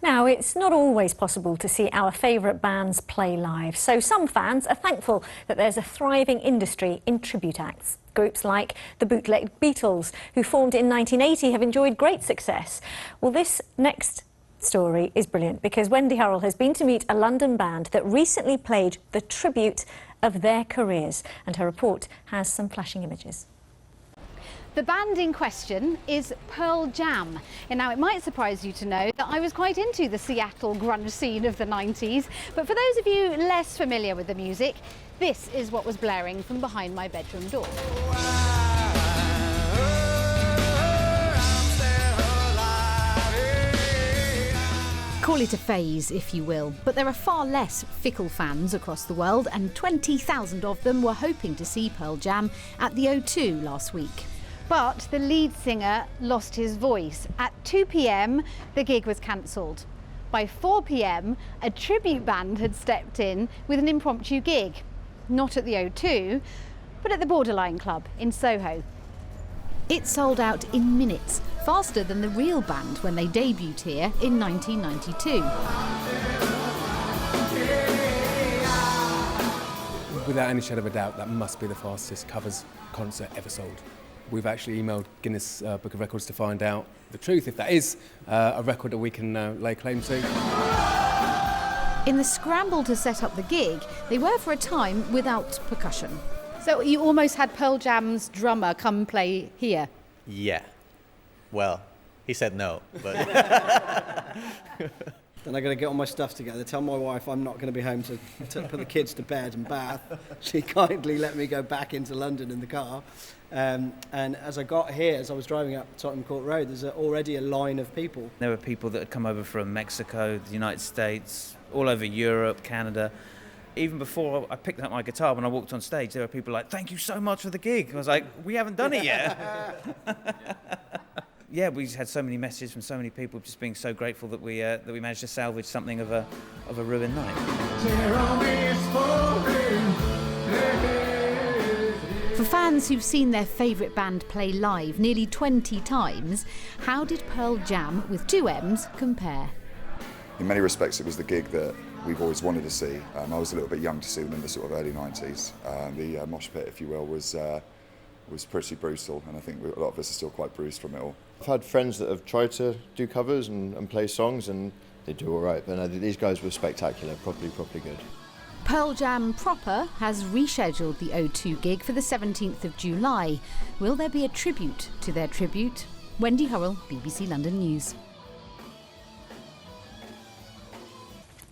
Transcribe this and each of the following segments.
Now, it's not always possible to see our favourite bands play live, so some fans are thankful that there's a thriving industry in tribute acts. Groups like the Bootleg Beatles, who formed in 1980, have enjoyed great success. Well, this next story is brilliant because Wendy Hurrell has been to meet a London band that recently played the tribute of their careers, and her report has some flashing images. The band in question is Pearl Jam. And now it might surprise you to know that I was quite into the Seattle grunge scene of the 90s, but for those of you less familiar with the music, this is what was blaring from behind my bedroom door. Call it a phase, if you will, but there are far less fickle fans across the world, and 20,000 of them were hoping to see Pearl Jam at the O2 last week. But the lead singer lost his voice. At 2 p.m, the gig was cancelled. By 4 p.m, a tribute band had stepped in with an impromptu gig. Not at the O2, but at the Borderline Club in Soho. It sold out in minutes, faster than the real band when they debuted here in 1992. Without any shadow of a doubt, that must be the fastest covers concert ever sold. We've actually emailed Guinness Book of Records to find out the truth, if that is a record that we can lay claim to. In the scramble to set up the gig, they were for a time without percussion. So you almost had Pearl Jam's drummer come play here? Yeah. Well, he said no, but... Then I got to get all my stuff together, tell my wife I'm not going to be home to put the kids to bed and bath. She kindly let me go back into London in the car. And as I got here, as I was driving up Tottenham Court Road, there's already a line of people. There were people that had come over from Mexico, the United States, all over Europe, Canada. Even before I picked up my guitar, when I walked on stage, there were people like, "Thank you so much for the gig." I was like, "We haven't done it yet." Yeah, we just had so many messages from so many people, just being so grateful that we managed to salvage something of a ruined night. For fans who've seen their favourite band play live nearly 20 times, how did Pearl Jam, with two M's, compare? In many respects, it was the gig that we've always wanted to see. I was a little bit young to see them in the sort of early 90s. The mosh pit, if you will, was pretty brutal, and I think a lot of us are still quite bruised from it all. I've had friends that have tried to do covers and play songs, and they do all right, but no, these guys were spectacular, properly good. Pearl Jam proper has rescheduled the O2 gig for the 17th of July. Will there be a tribute to their tribute? Wendy Hurrell, BBC London News.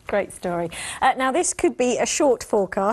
Great story. Now, this could be a short forecast.